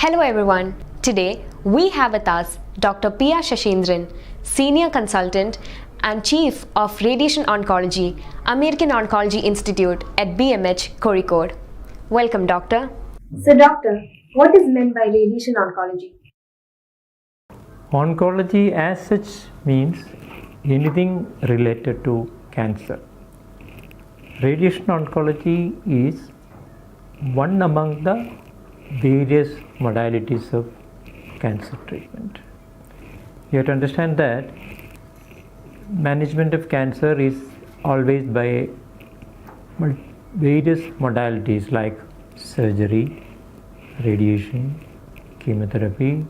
Hello everyone. Today we have with us Dr. P R Sasindran, Senior Consultant and Chief of Radiation Oncology, American Oncology Institute at BMH, Calicut. Welcome, Doctor. So, Doctor, what is meant by radiation oncology? Oncology as such means anything related to cancer. Radiation oncology is one among the various modalities of cancer treatment. You have to understand that management of cancer is always by various modalities like surgery, radiation, chemotherapy,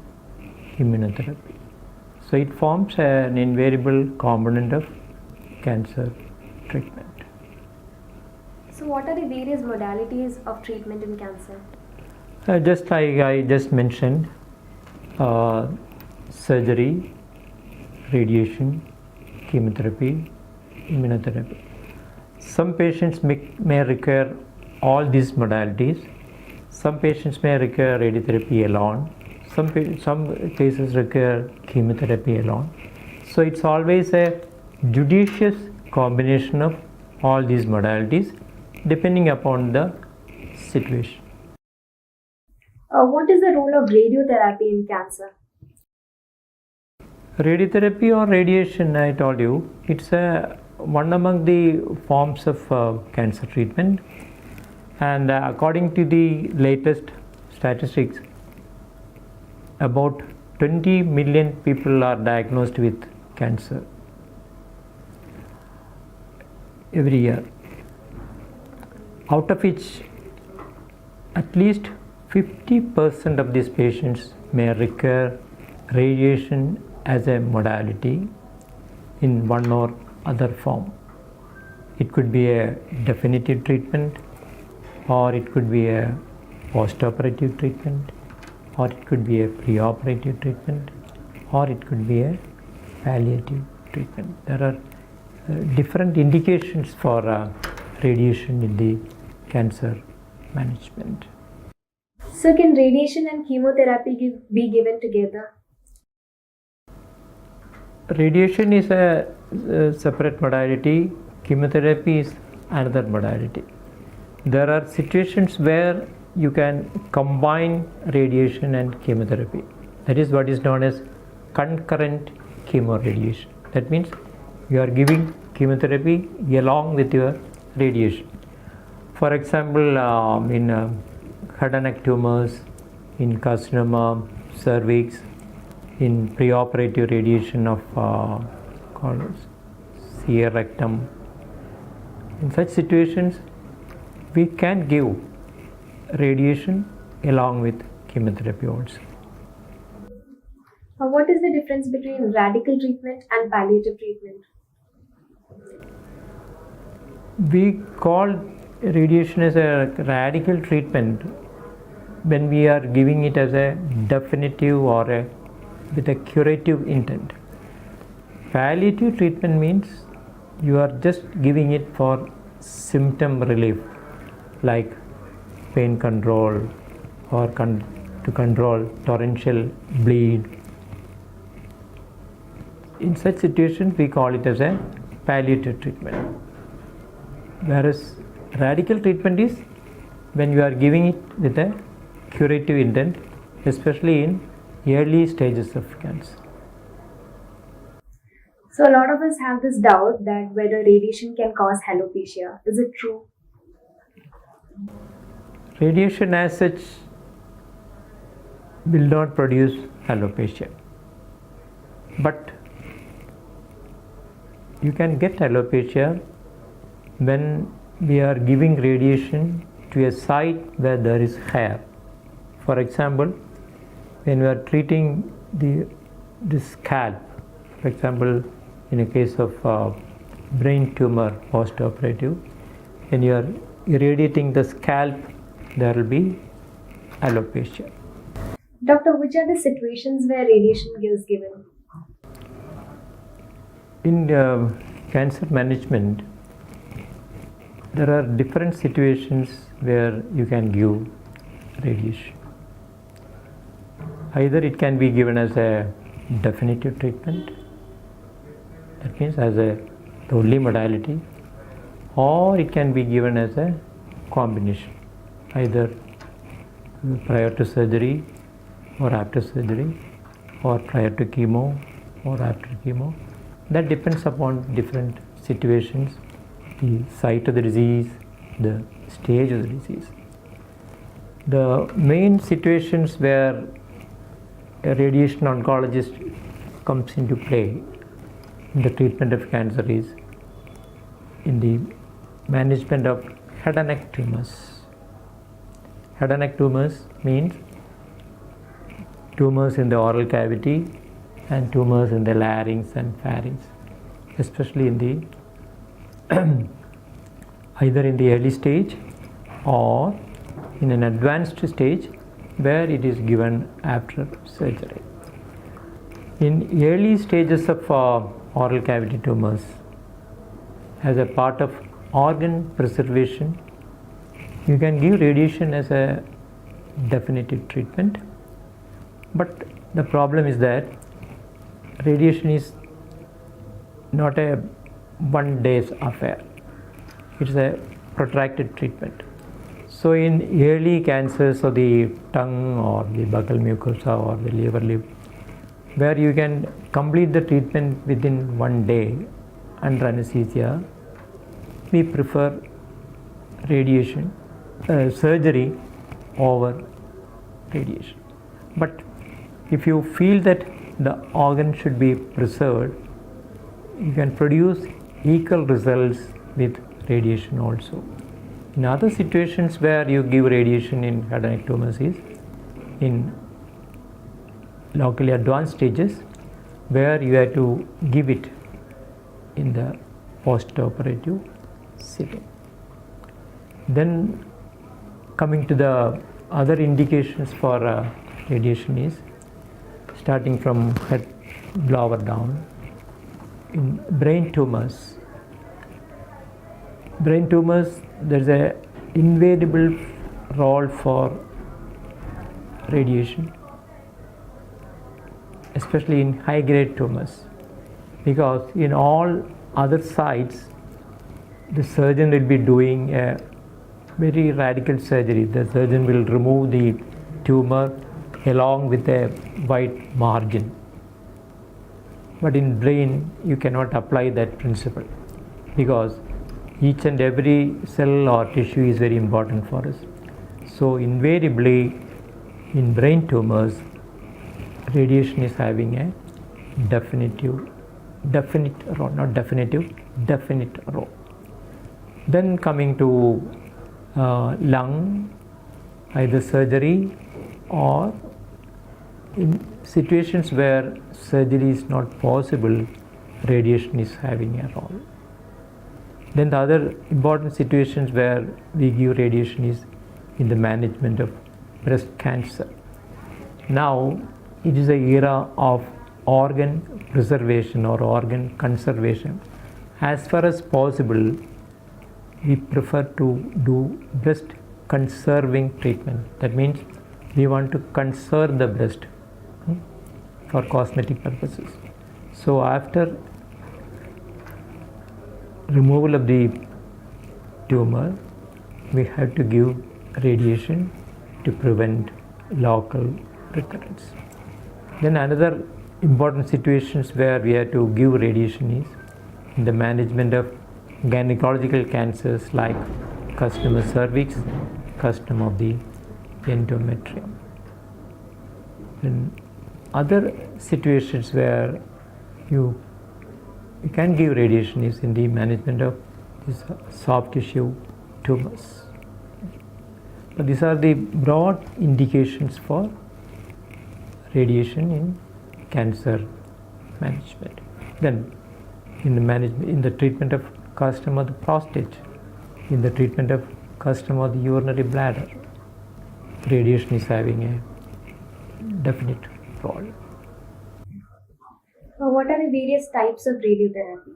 immunotherapy. So it forms an invariable component of cancer treatment. So, what are the various modalities of treatment in cancer? Just like I just mentioned, surgery, radiation, chemotherapy, immunotherapy. Some patients may require all these modalities. Some patients may require radiotherapy alone. Some cases require chemotherapy alone. So it's always a judicious combination of all these modalities depending upon the situation. What is the role of radiotherapy in cancer? Radiotherapy or radiation, I told you, it's one among the forms of cancer treatment, and according to the latest statistics, about 20 million people are diagnosed with cancer every year, out of which at least 50% of these patients may require radiation as a modality in one or other form. It could be a definitive treatment, or it could be a post-operative treatment, or it could be a pre-operative treatment, or it could be a palliative treatment. There are different indications for radiation in the cancer management. So, can radiation and chemotherapy be given together? Radiation is a separate modality, chemotherapy is another modality. There are situations where you can combine radiation and chemotherapy. That is what is known as concurrent chemoradiation. That means you are giving chemotherapy along with your radiation. For example, in head and neck tumors, in carcinoma, cervix, in preoperative radiation of clear rectum. In such situations, we can give radiation along with chemotherapy also. What is the difference between radical treatment and palliative treatment? We call radiation as a radical treatment when we are giving it as a definitive or with a curative intent. Palliative treatment means you are just giving it for symptom relief, like pain control or to control torrential bleed. In such situations, we call it as a palliative treatment. Whereas radical treatment is when you are giving it with a curative intent, especially in early stages of cancer. So, a lot of us have this doubt that whether radiation can cause alopecia. Is it true? Radiation as such will not produce alopecia, but you can get alopecia when we are giving radiation to a site where there is hair. For example, when we are treating the scalp, for example, in a case of brain tumor post-operative, when you are irradiating the scalp, there will be alopecia. Doctor, which are the situations where radiation is given? In cancer management, there are different situations where you can give radiation. Either it can be given as a definitive treatment, that means as the only modality, or it can be given as a combination, either prior to surgery or after surgery, or prior to chemo or after chemo. That depends upon different situations, the site of the disease, the stage of the disease. The main situations where a radiation oncologist comes into play in the treatment of cancer is in the management of head and neck tumors. Head and neck tumors means tumors in the oral cavity and tumors in the larynx and pharynx, especially in the either in the early stage or in an advanced stage where it is given after surgery. In early stages of oral cavity tumors, as a part of organ preservation, you can give radiation as a definitive treatment, but the problem is that radiation is not a one day's affair. It's a protracted treatment. So in early cancers of the tongue or the buccal mucosa or the liver lip, where you can complete the treatment within one day under anesthesia, we prefer radiation, surgery over radiation. But if you feel that the organ should be preserved, you can produce equal results with radiation also. In other situations where you give radiation in head and neck tumors is in locally advanced stages, where you have to give it in the post-operative setting. Then coming to the other indications for radiation is starting from head lower down. In brain tumors, there is a invariable role for radiation, especially in high grade tumors, because in all other sites the surgeon will be doing a very radical surgery. The surgeon will remove the tumor along with a white margin. But in brain you cannot apply that principle, because each and every cell or tissue is very important for us. So invariably in brain tumors, radiation is having a definite role. Then coming to lung, either surgery or in situations where surgery is not possible, radiation is having a role. Then the other important situations where we give radiation is in the management of breast cancer. Now it is an era of organ preservation or organ conservation. As far as possible, we prefer to do breast conserving treatment. That means we want to conserve the breast for cosmetic purposes. So after removal of the tumor, we have to give radiation to prevent local recurrence. Then another important situations where we have to give radiation is in the management of gynecological cancers like carcinoma cervix, carcinoma of the endometrium. And other situations where you can give radiation is in the management of these soft tissue tumors. So these are the broad indications for radiation in cancer management. Then in the treatment of carcinoma of the prostate, in the treatment of carcinoma of the urinary bladder, radiation is having a definite role. What are the various types of radiotherapy?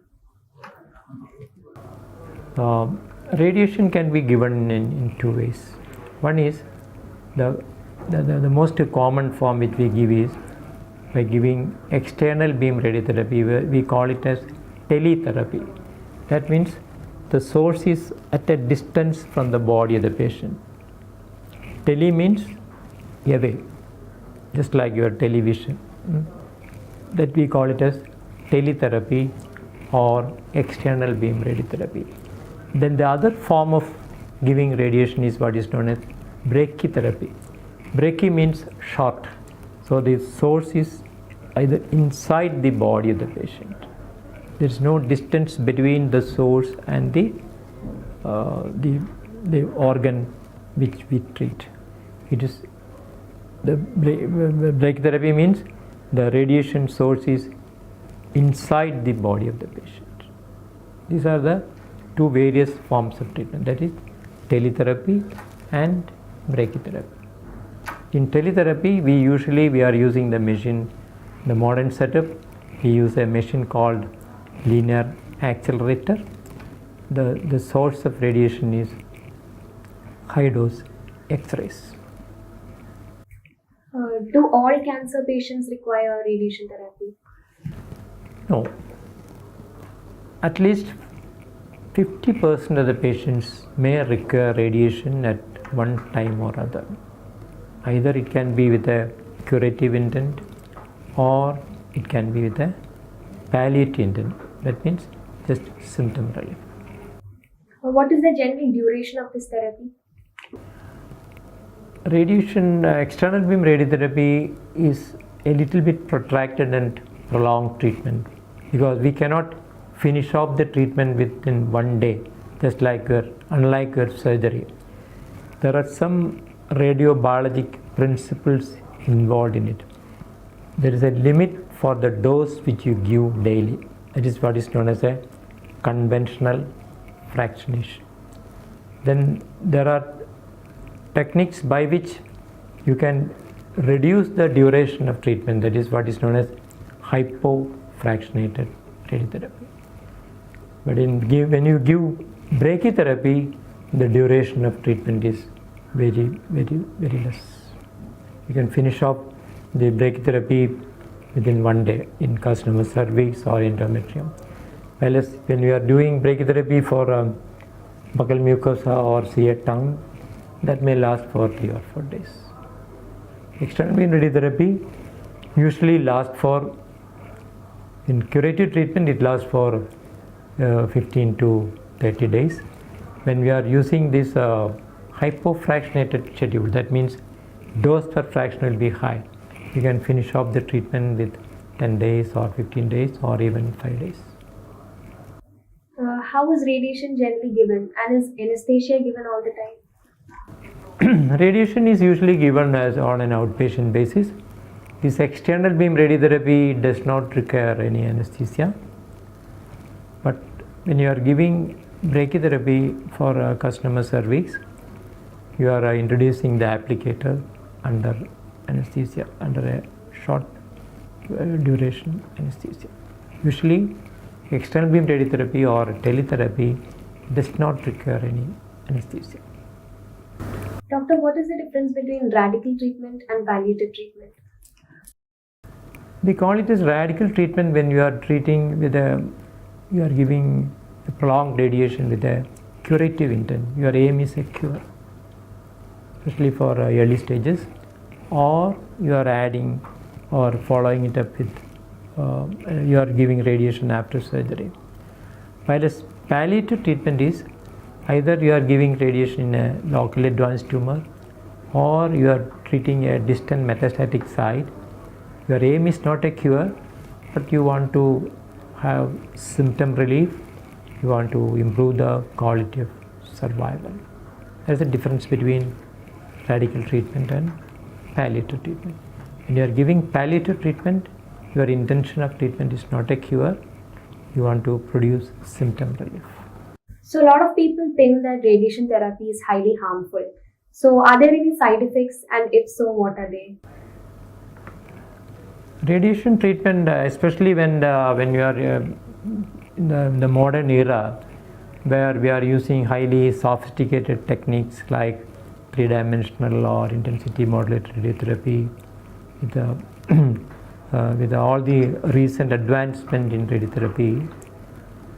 Radiation can be given in two ways. One is the the most common form which we give is by giving external beam radiotherapy. We call it as teletherapy. That means the source is at a distance from the body of the patient. Tele means away, just like your television. That we call it as teletherapy or external beam radiotherapy. Then the other form of giving radiation is what is known as brachytherapy. Brachy means short. So the source is either inside the body of the patient. There is no distance between the source and the organ which we treat. It is the brachytherapy means the radiation source is inside the body of the patient. These are the two various forms of treatment, that is teletherapy and brachytherapy. In teletherapy, we are using the machine, the modern setup. We use a machine called linear accelerator. The source of radiation is high dose X-rays. Do all cancer patients require radiation therapy? No. At least 50% of the patients may require radiation at one time or other. Either it can be with a curative intent or it can be with a palliative intent. That means just symptom relief. What is the general duration of this therapy? Radiation, external beam radiotherapy is a little bit protracted and prolonged treatment because we cannot finish off the treatment within one day, just like unlike your surgery. There are some radiobiologic principles involved in it. There is a limit for the dose which you give daily. That is what is known as a conventional fractionation. Then there are techniques by which you can reduce the duration of treatment. That is what is known as hypofractionated radiotherapy. But when you give brachytherapy, the duration of treatment is very less. You can finish off the brachytherapy within one day in carcinoma cervix or endometrium. Whereas when we are doing brachytherapy for buccal mucosa or celiac tongue, that may last for 3 or 4 days. External beam radiotherapy usually lasts for, in curative treatment, it lasts for 15 to 30 days. When we are using this hypofractionated schedule, that means dose per fraction will be high. You can finish off the treatment with 10 days or 15 days or even 5 days. How is radiation generally given, and is anesthesia given all the time? Radiation is usually given as on an outpatient basis. This external beam radiotherapy does not require any anesthesia. But when you are giving brachytherapy for carcinoma cervix, you are introducing the applicator under anesthesia, under a short duration anesthesia. Usually external beam radiotherapy or teletherapy does not require any anesthesia. Doctor, what is the difference between radical treatment and palliative treatment? We call it as radical treatment when you are treating with you are giving a prolonged radiation with a curative intent. Your aim is a cure, especially for early stages, or you are adding or following it up with you are giving radiation after surgery. While palliative treatment is either you are giving radiation in a locally advanced tumor or you are treating a distant metastatic site. Your aim is not a cure, but you want to have symptom relief, you want to improve the quality of survival. There is a difference between radical treatment and palliative treatment. When you are giving palliative treatment, your intention of treatment is not a cure, you want to produce symptom relief. So a lot of people think that radiation therapy is highly harmful. So are there any side effects, and if so, what are they? Radiation treatment, especially when you are in the modern era, where we are using highly sophisticated techniques like three-dimensional or intensity modulated radiotherapy, with, with all the recent advancement in radiotherapy,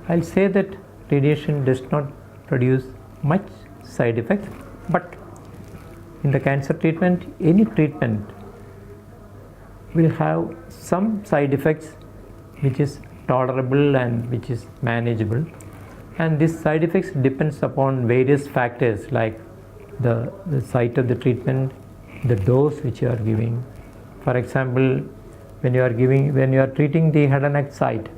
I'll say that radiation does not produce much side effects, but in the cancer treatment, any treatment will have some side effects which is tolerable and which is manageable, and this side effects depends upon various factors like the site of the treatment, the dose which you are giving. For example, when you are treating the head and neck site,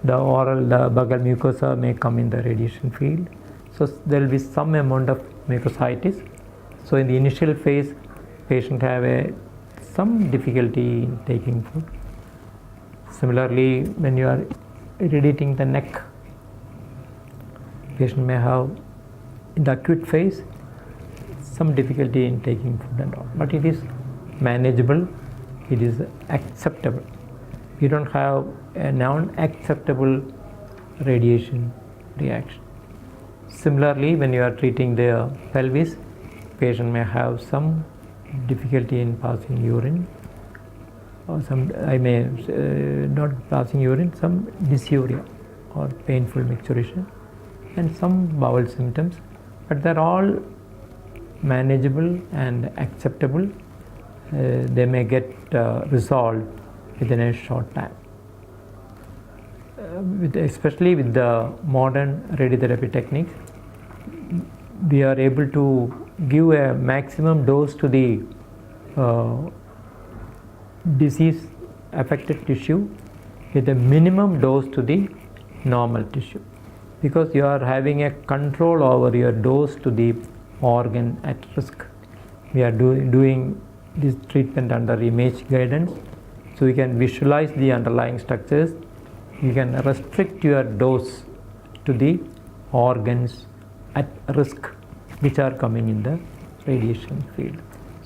the buccal mucosa may come in the radiation field, so there will be some amount of mucositis. So in the initial phase, patient have some difficulty in taking food. Similarly, when you are irradiating the neck, patient may have in the acute phase some difficulty in taking food and all, but it is manageable, it is acceptable. You don't have a non-acceptable radiation reaction. Similarly, when you are treating the pelvis, patient may have some difficulty in passing urine, or some not passing urine, some dysuria or painful micturition, and some bowel symptoms, but they're all manageable and acceptable. They may get resolved within a short time. Especially with the modern radiotherapy techniques, we are able to give a maximum dose to the disease affected tissue with a minimum dose to the normal tissue, because you are having a control over your dose to the organ at risk. We are doing this treatment under image guidance, so you can visualize the underlying structures. You can restrict your dose to the organs at risk which are coming in the radiation field.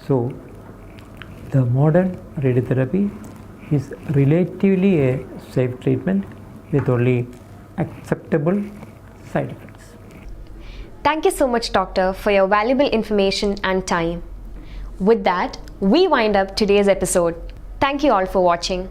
So the modern radiotherapy is relatively a safe treatment with only acceptable side effects. Thank you so much, Doctor, for your valuable information and time. With that, we wind up today's episode. Thank you all for watching.